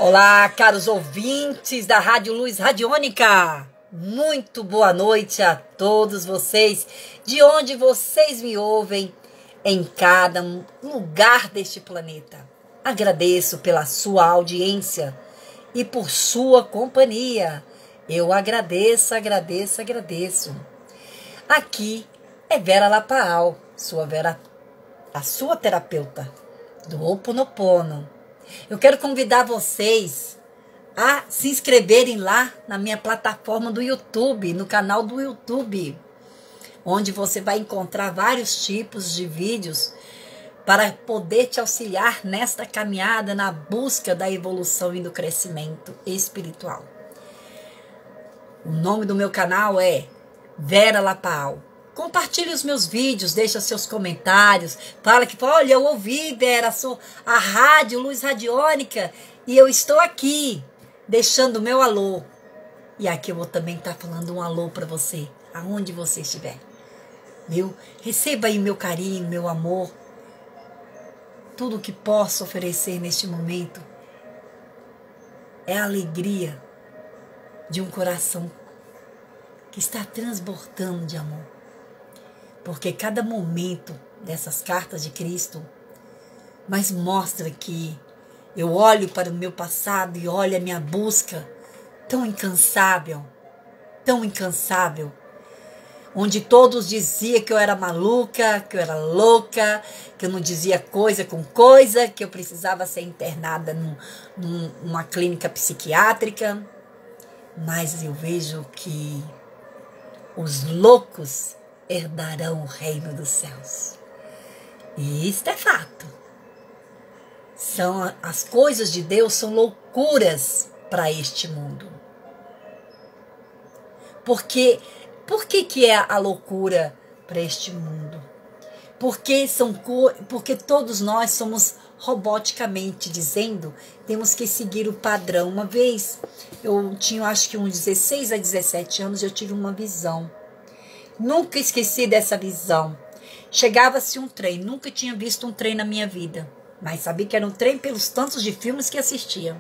Olá, caros ouvintes da Rádio Luz Radiônica. Muito boa noite a todos vocês, de onde vocês me ouvem, em cada lugar deste planeta. Agradeço pela sua audiência e por sua companhia. Eu agradeço. Aqui é Vera Lapaal, a sua terapeuta do Ho'oponopono. Eu quero convidar vocês a se inscreverem lá na minha plataforma do YouTube, no canal do YouTube, onde você vai encontrar vários tipos de vídeos para poder te auxiliar nesta caminhada, na busca da evolução e do crescimento espiritual. O nome do meu canal é Vera Lapaal. Compartilhe os meus vídeos, deixa seus comentários, fala que, olha, eu ouvi, Vera, sou a Rádio Luz Radiônica e eu estou aqui, deixando o meu alô. E aqui eu vou também estar falando um alô para você, aonde você estiver. Receba aí meu carinho, meu amor, tudo que posso oferecer neste momento é a alegria de um coração que está transbordando de amor. Porque cada momento dessas cartas de Cristo mais mostra que eu olho para o meu passado e olho a minha busca tão incansável, onde todos diziam que eu era maluca, que eu era louca, que eu não dizia coisa com coisa, que eu precisava ser internada numa clínica psiquiátrica. Mas eu vejo que os loucos herdarão o reino dos céus. E isto é fato. As coisas de Deus são loucuras para este mundo. Por que é a loucura para este mundo? Porque todos nós somos, roboticamente dizendo, temos que seguir o padrão. Uma vez, eu tinha acho que uns 16 a 17 anos, eu tive uma visão. Nunca esqueci dessa visão. Chegava-se um trem, nunca tinha visto um trem na minha vida, mas sabia que era um trem pelos tantos de filmes que assistia.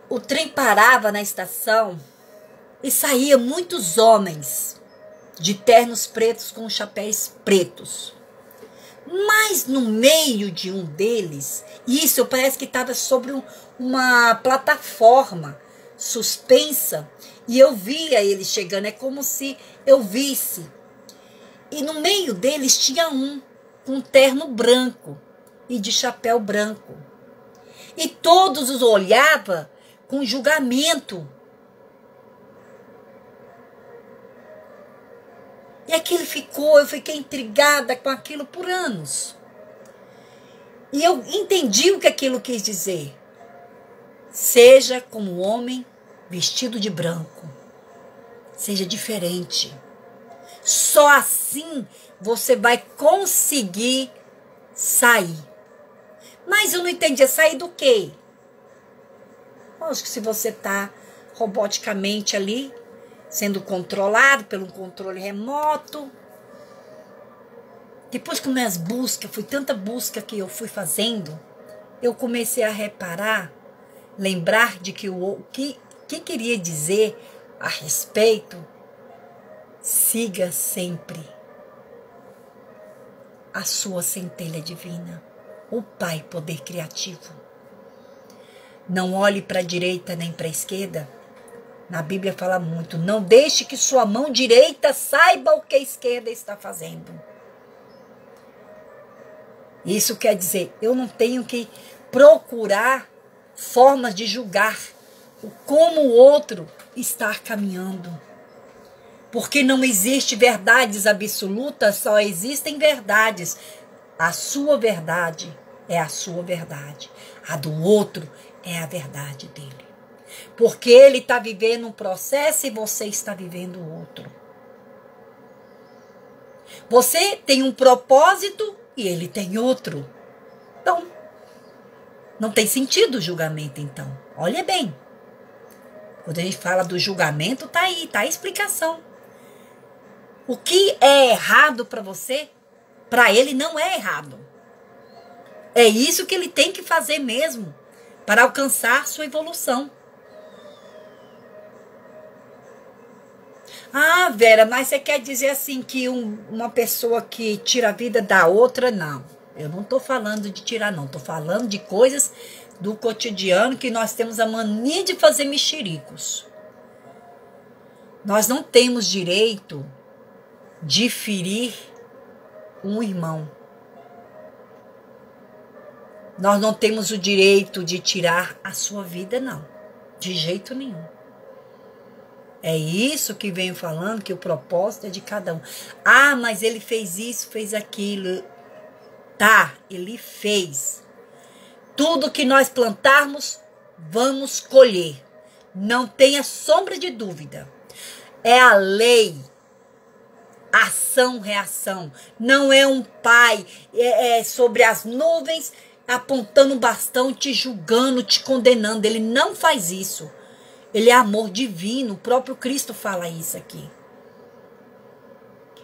O trem parava na estação e saía muitos homens de ternos pretos com chapéus pretos. Mas no meio de um deles, isso parece que estava sobre uma plataforma suspensa, e eu via eles chegando, é como se eu visse. E no meio deles tinha um com um terno branco e de chapéu branco. E todos os olhavam com julgamento. E aquilo eu fiquei intrigada com aquilo por anos. E eu entendi o que aquilo quis dizer. Seja como um homem vestido de branco. Seja diferente. Só assim você vai conseguir sair. Mas eu não entendi. Sair do quê? Acho que se você está roboticamente ali, sendo controlado pelo controle remoto. Depois que minhas buscas, foi tanta busca que eu fui fazendo, eu comecei a reparar, lembrar de que o que queria dizer a respeito. Siga sempre a sua centelha divina, o Pai Poder Criativo. Não olhe para a direita nem para a esquerda. Na Bíblia fala muito, não deixe que sua mão direita saiba o que a esquerda está fazendo. Isso quer dizer, eu não tenho que procurar formas de julgar como o outro está caminhando. Porque não existe verdades absolutas, só existem verdades. A sua verdade é a sua verdade. A do outro é a verdade dele. Porque ele está vivendo um processo e você está vivendo outro. Você tem um propósito e ele tem outro. Então, não tem sentido o julgamento, então. Olha bem. Quando a gente fala do julgamento, tá aí, tá a explicação. O que é errado para você, para ele não é errado. É isso que ele tem que fazer mesmo para alcançar sua evolução. Ah, Vera, mas você quer dizer assim que uma pessoa que tira a vida da outra, não. Eu não estou falando de tirar, não. Estou falando de coisas do cotidiano que nós temos a mania de fazer mexericos. Nós não temos direito de ferir um irmão. Nós não temos o direito de tirar a sua vida, não. De jeito nenhum. É isso que venho falando, que o propósito é de cada um. Ah, mas ele fez isso, fez aquilo. Tá, ele fez. Tudo que nós plantarmos, vamos colher. Não tenha sombra de dúvida. É a lei. Ação, reação. Não é um pai sobre as nuvens, apontando um bastão, te julgando, te condenando. Ele não faz isso. Ele é amor divino. O próprio Cristo fala isso aqui.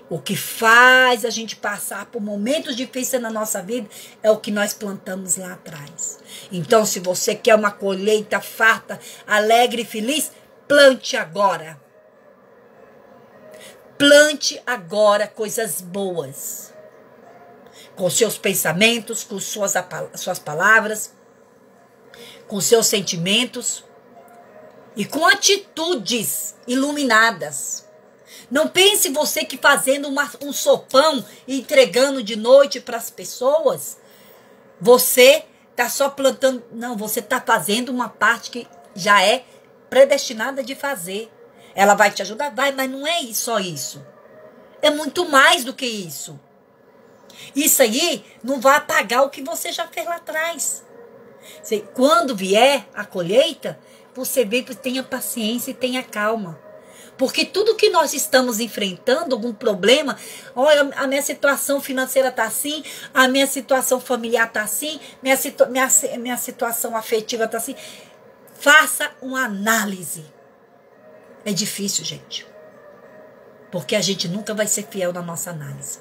O que faz a gente passar por momentos difíceis na nossa vida é o que nós plantamos lá atrás. Então, se você quer uma colheita farta, alegre e feliz, plante agora. Plante agora coisas boas. Com seus pensamentos, com suas palavras, com seus sentimentos e com atitudes iluminadas. Não pense você que fazendo um sopão e entregando de noite para as pessoas, você está só plantando. Não, você está fazendo uma parte que já é predestinada de fazer. Ela vai te ajudar? Vai, mas não é só isso. É muito mais do que isso. Isso aí não vai apagar o que você já fez lá atrás. Quando vier a colheita, você vê que tenha paciência e tenha calma. Porque tudo que nós estamos enfrentando, algum problema, olha, a minha situação financeira está assim, a minha situação familiar está assim, minha situação afetiva está assim. Faça uma análise. É difícil, gente. Porque a gente nunca vai ser fiel na nossa análise.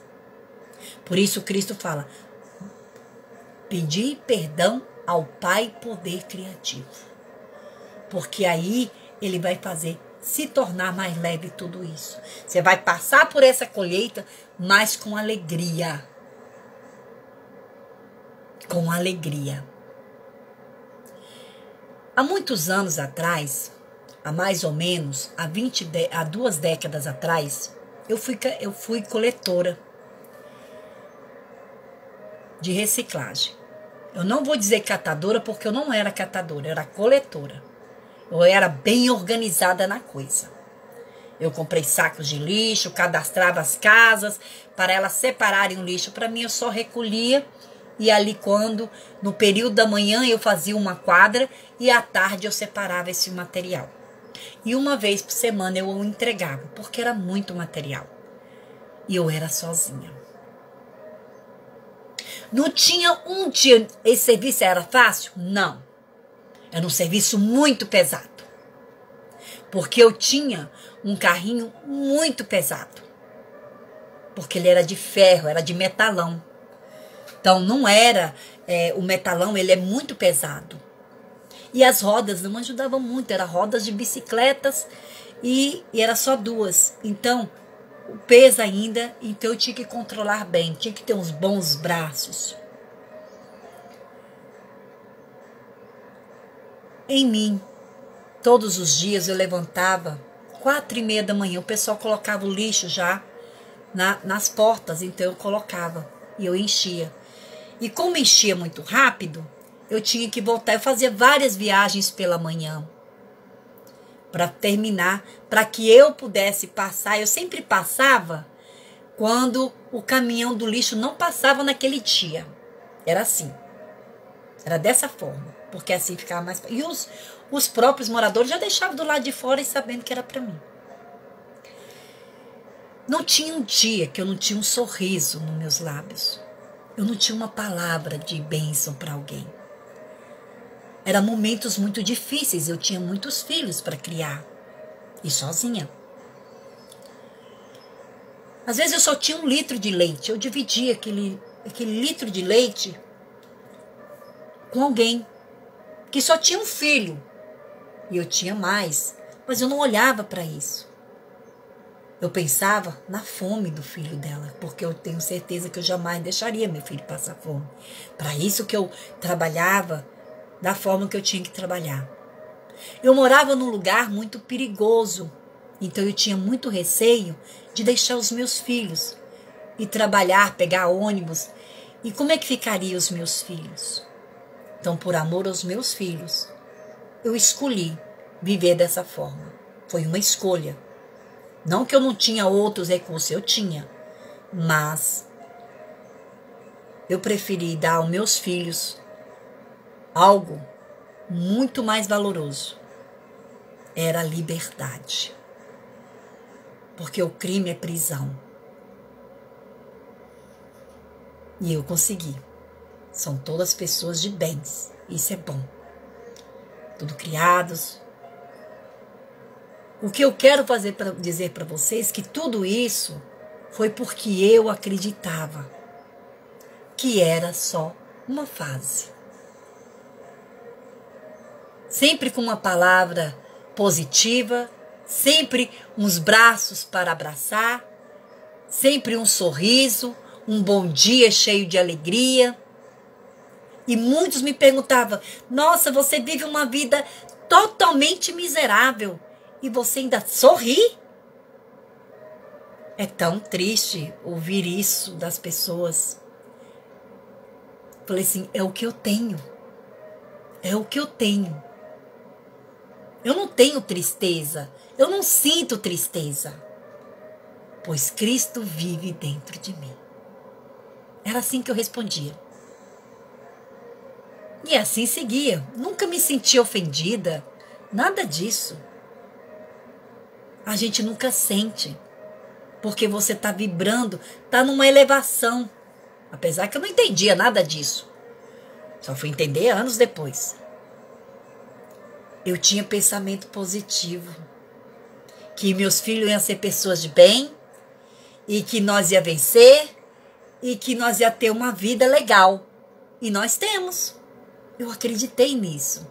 Por isso Cristo fala, pedir perdão ao Pai poder criativo. Porque aí ele vai fazer se tornar mais leve tudo isso. Você vai passar por essa colheita, mas com alegria. Com alegria. Há muitos anos atrás, há mais ou menos, há 2 décadas atrás, eu fui coletora de reciclagem. Eu não vou dizer catadora, porque eu não era catadora, eu era coletora. Eu era bem organizada na coisa. Eu comprei sacos de lixo, cadastrava as casas para elas separarem o lixo. Para mim, eu só recolhia e ali no período da manhã, eu fazia uma quadra e à tarde eu separava esse material. E uma vez por semana eu o entregava, porque era muito material. E eu era sozinha. Não tinha um dia, esse serviço era fácil? Não. Era um serviço muito pesado. Porque eu tinha um carrinho muito pesado. Porque ele era de ferro, era de metalão. Então não era, o metalão, ele é muito pesado. E as rodas não ajudavam muito, eram rodas de bicicletas e era só 2. Então, o peso ainda, então eu tinha que controlar bem, tinha que ter uns bons braços. Em mim, todos os dias eu levantava 4:30 da manhã, o pessoal colocava o lixo já nas portas, então eu colocava e eu enchia. E como enchia muito rápido, eu tinha que voltar. Eu fazia várias viagens pela manhã para terminar, para que eu pudesse passar. Eu sempre passava quando o caminhão do lixo não passava naquele dia. Era assim. Era dessa forma, porque assim ficava mais... E os próprios moradores já deixavam do lado de fora e sabendo que era para mim. Não tinha um dia que eu não tinha um sorriso nos meus lábios. Eu não tinha uma palavra de bênção para alguém. Eram momentos muito difíceis. Eu tinha muitos filhos para criar. E sozinha. Às vezes eu só tinha 1 litro de leite. Eu dividia aquele litro de leite com alguém que só tinha um filho. E eu tinha mais, mas eu não olhava para isso. Eu pensava na fome do filho dela, porque eu tenho certeza que eu jamais deixaria meu filho passar fome. Para isso que eu trabalhava da forma que eu tinha que trabalhar. Eu morava num lugar muito perigoso, então eu tinha muito receio de deixar os meus filhos e trabalhar, pegar ônibus. E como é que ficariam os meus filhos? Então, por amor aos meus filhos, eu escolhi viver dessa forma. Foi uma escolha. Não que eu não tinha outros recursos, eu tinha. Mas eu preferi dar aos meus filhos algo muito mais valoroso. Era a liberdade. Porque o crime é prisão. E eu consegui. São todas pessoas de bens. Isso é bom. Tudo criados. O que eu quero dizer para vocês que tudo isso foi porque eu acreditava que era só uma fase. Sempre com uma palavra positiva, sempre uns braços para abraçar, sempre um sorriso, um bom dia cheio de alegria. E muitos me perguntavam, nossa, você vive uma vida totalmente miserável e você ainda sorri? É tão triste ouvir isso das pessoas. Falei assim, é o que eu tenho. É o que eu tenho. Eu não tenho tristeza. Eu não sinto tristeza. Pois Cristo vive dentro de mim. Era assim que eu respondia. E assim seguia. Nunca me senti ofendida. Nada disso. A gente nunca sente. Porque você está vibrando, está numa elevação. Apesar que eu não entendia nada disso. Só fui entender anos depois. Eu tinha pensamento positivo. Que meus filhos iam ser pessoas de bem. E que nós ia vencer. E que nós ia ter uma vida legal. E nós temos. Eu acreditei nisso.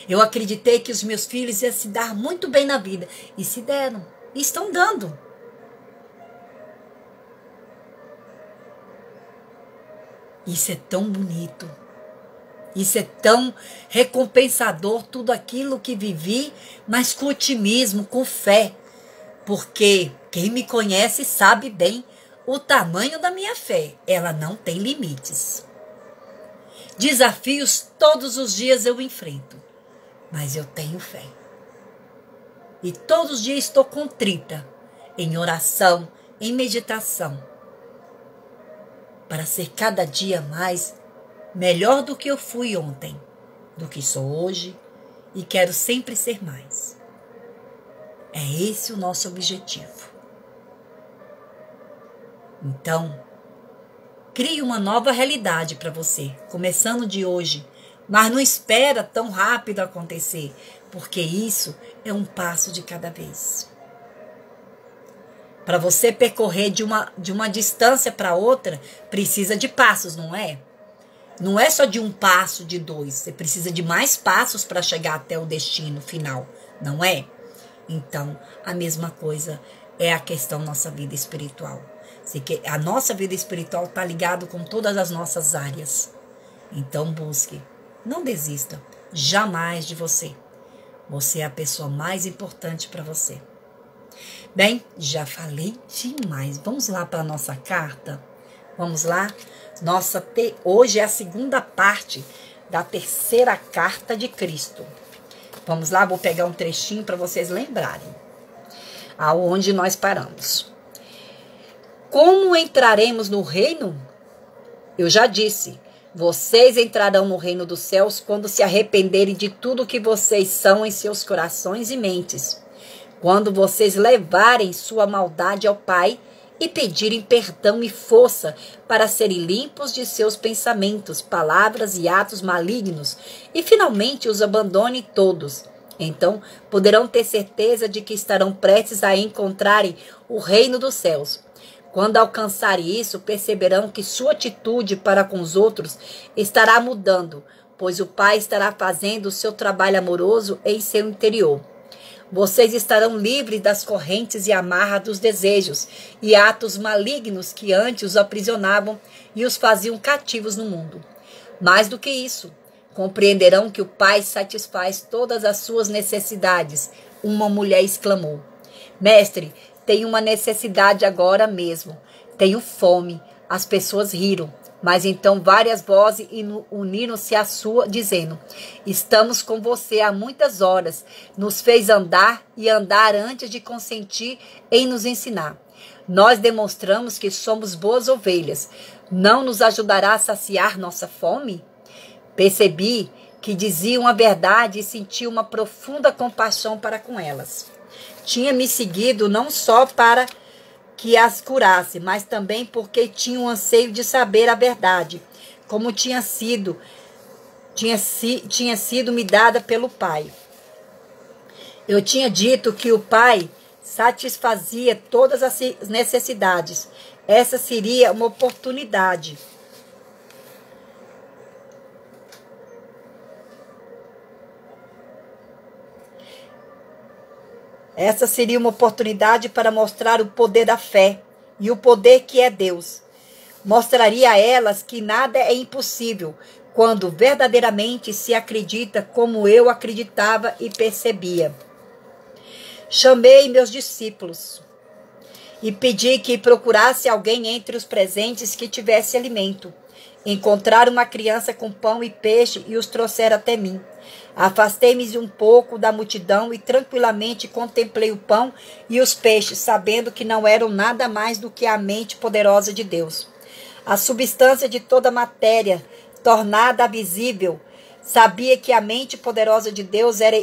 Eu acreditei que os meus filhos iam se dar muito bem na vida. E se deram. E estão dando. Isso é tão bonito. Isso é tão recompensador, tudo aquilo que vivi, mas com otimismo, com fé. Porque quem me conhece sabe bem o tamanho da minha fé. Ela não tem limites. Desafios todos os dias eu enfrento, mas eu tenho fé. E todos os dias estou contrita, em oração, em meditação, para ser cada dia mais melhor do que eu fui ontem, do que sou hoje, e quero sempre ser mais. É esse o nosso objetivo. Então, crie uma nova realidade para você, começando de hoje, mas não espera tão rápido acontecer, porque isso é um passo de cada vez. Para você percorrer de uma distância para outra, precisa de passos, não é? Não é só de um passo, de dois. Você precisa de mais passos para chegar até o destino final, não é? Então, a mesma coisa é a questão da nossa vida espiritual. A nossa vida espiritual está ligada com todas as nossas áreas. Então, busque. Não desista jamais de você. Você é a pessoa mais importante para você. Bem, já falei demais. Vamos lá para a nossa carta? Vamos lá? Hoje é a segunda parte da terceira carta de Cristo. Vamos lá, vou pegar um trechinho para vocês lembrarem. Aonde nós paramos. Como entraremos no reino? Eu já disse. Vocês entrarão no reino dos céus quando se arrependerem de tudo que vocês são em seus corações e mentes. Quando vocês levarem sua maldade ao Pai e pedirem perdão e força para serem limpos de seus pensamentos, palavras e atos malignos, e finalmente os abandonem todos. Então poderão ter certeza de que estarão prestes a encontrarem o reino dos céus. Quando alcançarem isso, perceberão que sua atitude para com os outros estará mudando, pois o Pai estará fazendo o seu trabalho amoroso em seu interior. Vocês estarão livres das correntes e amarras dos desejos e atos malignos que antes os aprisionavam e os faziam cativos no mundo. Mais do que isso, compreenderão que o Pai satisfaz todas as suas necessidades. Uma mulher exclamou: Mestre, tenho uma necessidade agora mesmo. Tenho fome. As pessoas riram. Mas então várias vozes uniram-se à sua, dizendo: Estamos com você há muitas horas. Nos fez andar e andar antes de consentir em nos ensinar. Nós demonstramos que somos boas ovelhas. Não nos ajudará a saciar nossa fome? Percebi que diziam a verdade e senti uma profunda compaixão para com elas. Tinha me seguido não só para que as curasse, mas também porque tinha um anseio de saber a verdade, como tinha sido me dada pelo Pai. Eu tinha dito que o Pai satisfazia todas as necessidades. Essa seria uma oportunidade. Essa seria uma oportunidade para mostrar o poder da fé e o poder que é Deus. Mostraria a elas que nada é impossível quando verdadeiramente se acredita como eu acreditava e percebia. Chamei meus discípulos e pedi que procurasse alguém entre os presentes que tivesse alimento. Encontraram uma criança com pão e peixe e os trouxeram até mim. Afastei-me um pouco da multidão e tranquilamente contemplei o pão e os peixes, sabendo que não eram nada mais do que a mente poderosa de Deus. A substância de toda a matéria, tornada visível, sabia que a mente poderosa de Deus era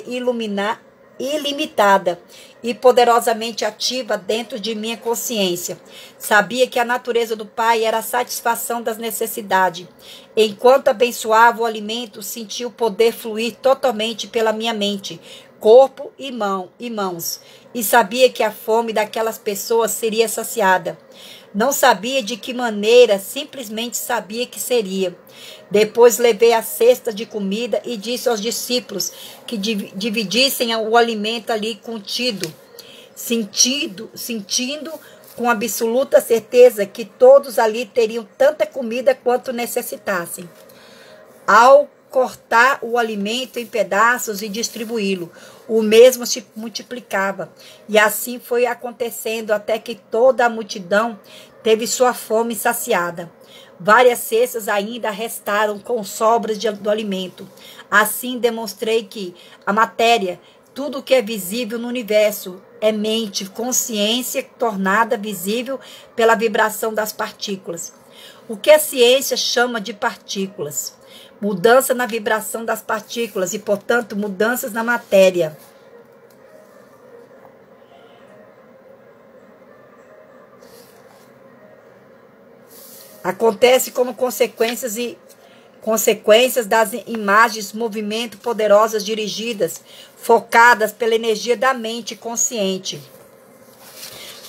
ilimitada e poderosamente ativa dentro de minha consciência. Sabia que a natureza do Pai era a satisfação das necessidades. Enquanto abençoava o alimento, sentia o poder fluir totalmente pela minha mente, corpo e mãos, e sabia que a fome daquelas pessoas seria saciada. Não sabia de que maneira, simplesmente sabia que seria. Depois levei a cesta de comida e disse aos discípulos que dividissem o alimento ali contido, sentindo com absoluta certeza que todos ali teriam tanta comida quanto necessitassem. Ao cortar o alimento em pedaços e distribuí-lo, o mesmo se multiplicava. E assim foi acontecendo até que toda a multidão teve sua fome saciada. Várias cestas ainda restaram com sobras do alimento. Assim demonstrei que a matéria, tudo o que é visível no universo, é mente, consciência tornada visível pela vibração das partículas. O que a ciência chama de partículas? Mudança na vibração das partículas e, portanto, mudanças na matéria. Acontece como consequências das imagens, movimento poderosas dirigidas, focadas pela energia da mente consciente.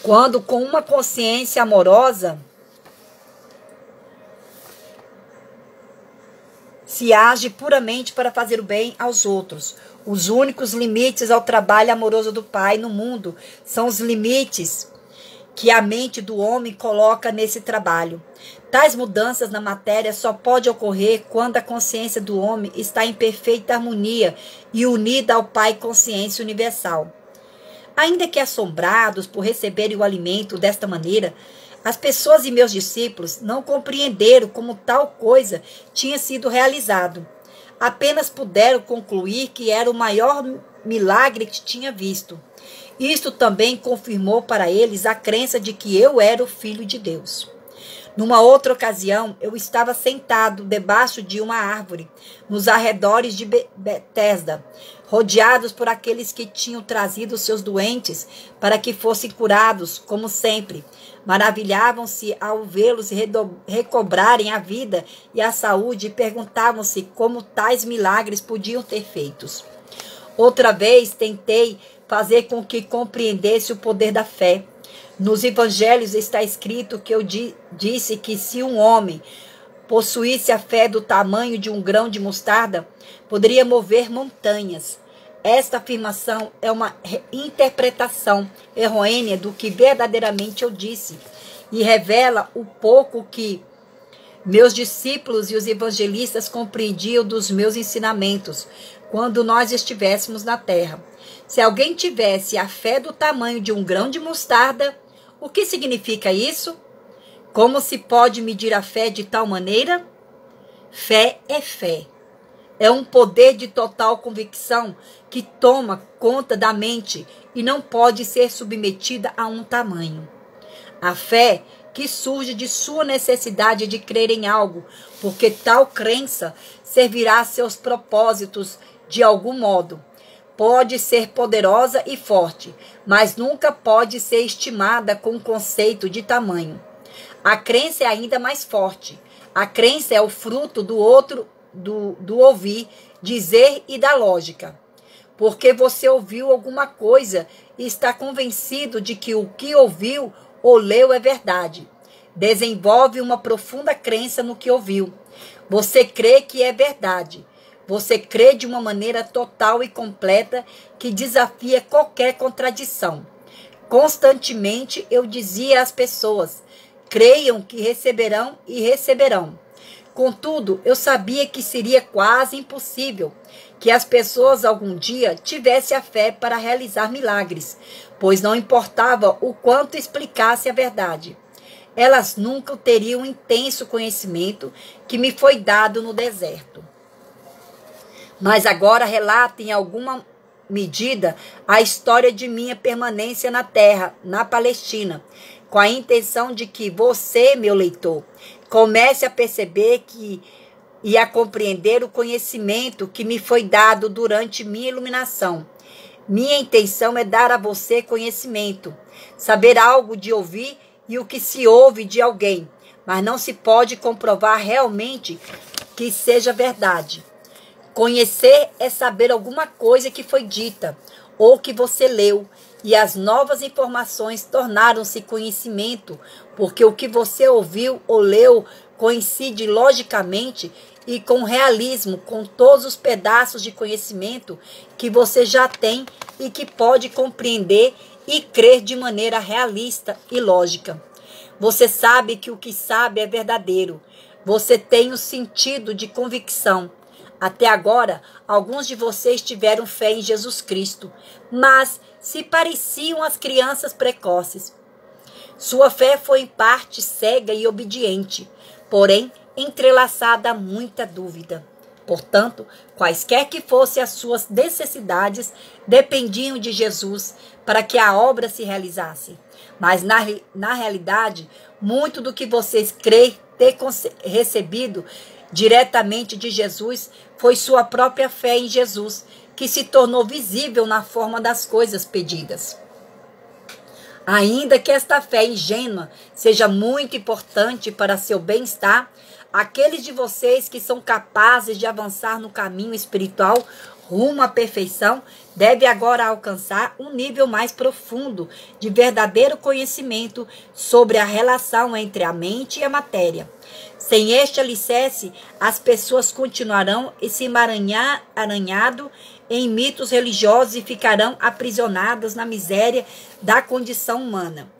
Quando com uma consciência amorosa se age puramente para fazer o bem aos outros. Os únicos limites ao trabalho amoroso do Pai no mundo são os limites que a mente do homem coloca nesse trabalho. Tais mudanças na matéria só podem ocorrer quando a consciência do homem está em perfeita harmonia e unida ao Pai Consciência Universal. Ainda que assombrados por receberem o alimento desta maneira, as pessoas e meus discípulos não compreenderam como tal coisa tinha sido realizado. Apenas puderam concluir que era o maior milagre que tinha visto. Isto também confirmou para eles a crença de que eu era o Filho de Deus. Numa outra ocasião, eu estava sentado debaixo de uma árvore, nos arredores de Betesda, rodeados por aqueles que tinham trazido seus doentes para que fossem curados, como sempre. Maravilhavam-se ao vê-los recobrarem a vida e a saúde e perguntavam-se como tais milagres podiam ter feitos. Outra vez tentei fazer com que compreendesse o poder da fé. Nos evangelhos está escrito que eu disse que se um homem possuísse a fé do tamanho de um grão de mostarda, poderia mover montanhas. Esta afirmação é uma interpretação errônea do que verdadeiramente eu disse e revela o pouco que meus discípulos e os evangelistas compreendiam dos meus ensinamentos quando nós estivéssemos na terra. Se alguém tivesse a fé do tamanho de um grão de mostarda, o que significa isso? Como se pode medir a fé de tal maneira? Fé é fé. É um poder de total convicção que toma conta da mente e não pode ser submetida a um tamanho. A fé que surge de sua necessidade de crer em algo, porque tal crença servirá a seus propósitos de algum modo. Pode ser poderosa e forte, mas nunca pode ser estimada com o conceito de tamanho. A crença é ainda mais forte. A crença é o fruto do ouvir, dizer e da lógica. Porque você ouviu alguma coisa e está convencido de que o que ouviu ou leu é verdade. Desenvolve uma profunda crença no que ouviu. Você crê que é verdade. Você crê de uma maneira total e completa que desafia qualquer contradição. Constantemente eu dizia às pessoas: creiam que receberão e receberão. Contudo, eu sabia que seria quase impossível que as pessoas algum dia tivessem a fé para realizar milagres, pois não importava o quanto explicasse a verdade. Elas nunca teriam o intenso conhecimento que me foi dado no deserto. Mas agora relato em alguma medida a história de minha permanência na terra, na Palestina, com a intenção de que você, meu leitor, comece a perceber e a compreender o conhecimento que me foi dado durante minha iluminação. Minha intenção é dar a você conhecimento, saber algo de ouvir e o que se ouve de alguém, mas não se pode comprovar realmente que seja verdade. Conhecer é saber alguma coisa que foi dita ou que você leu, e as novas informações tornaram-se conhecimento, porque o que você ouviu ou leu coincide logicamente e com realismo com todos os pedaços de conhecimento que você já tem e que pode compreender e crer de maneira realista e lógica. Você sabe que o que sabe é verdadeiro. Você tem o sentido de convicção. Até agora, alguns de vocês tiveram fé em Jesus Cristo, mas se pareciam às crianças precoces. Sua fé foi em parte cega e obediente, porém entrelaçada a muita dúvida. Portanto, quaisquer que fossem as suas necessidades, dependiam de Jesus para que a obra se realizasse. Mas, na realidade, muito do que vocês creem ter recebido diretamente de Jesus foi sua própria fé em Jesus, que se tornou visível na forma das coisas pedidas. Ainda que esta fé ingênua seja muito importante para seu bem-estar, aqueles de vocês que são capazes de avançar no caminho espiritual rumo à perfeição devem agora alcançar um nível mais profundo de verdadeiro conhecimento sobre a relação entre a mente e a matéria. Sem este alicerce, as pessoas continuarão se emaranhado em mitos religiosos e ficarão aprisionadas na miséria da condição humana.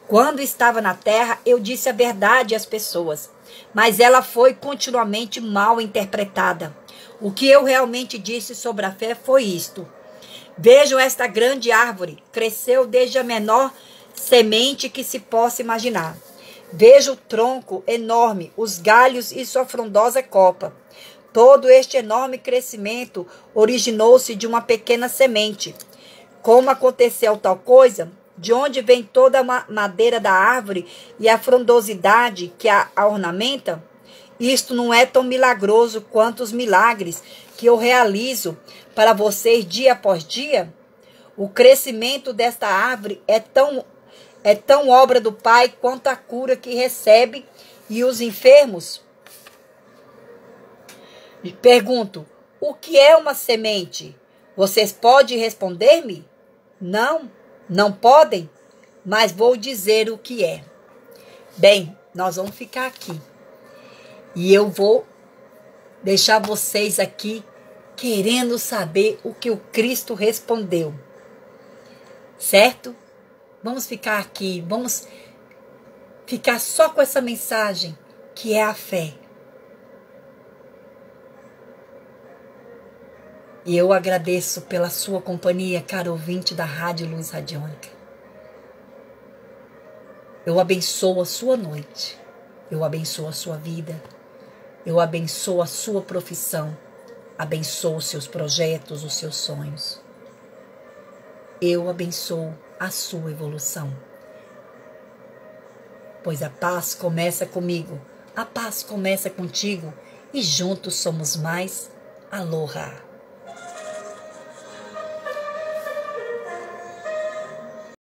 Quando estava na terra, eu disse a verdade às pessoas, mas ela foi continuamente mal interpretada. O que eu realmente disse sobre a fé foi isto: vejam esta grande árvore, cresceu desde a menor semente que se possa imaginar. Veja o tronco enorme, os galhos e sua frondosa copa. Todo este enorme crescimento originou-se de uma pequena semente. Como aconteceu tal coisa? De onde vem toda a madeira da árvore e a frondosidade que a ornamenta? Isto não é tão milagroso quanto os milagres que eu realizo para vocês dia após dia? O crescimento desta árvore é tão obra do Pai quanto a cura que recebe e os enfermos? Pergunto, o que é uma semente? Vocês podem responder-me? Não, não podem, mas vou dizer o que é. Bem, nós vamos ficar aqui. E eu vou deixar vocês aqui querendo saber o que o Cristo respondeu. Certo? Vamos ficar aqui, vamos ficar só com essa mensagem, que é a fé. E eu agradeço pela sua companhia, caro ouvinte da Rádio Luz Radiônica. Eu abençoo a sua noite, eu abençoo a sua vida, eu abençoo a sua profissão, abençoo os seus projetos, os seus sonhos. Eu abençoo a sua evolução. Pois a paz começa comigo, a paz começa contigo e juntos somos mais. Aloha!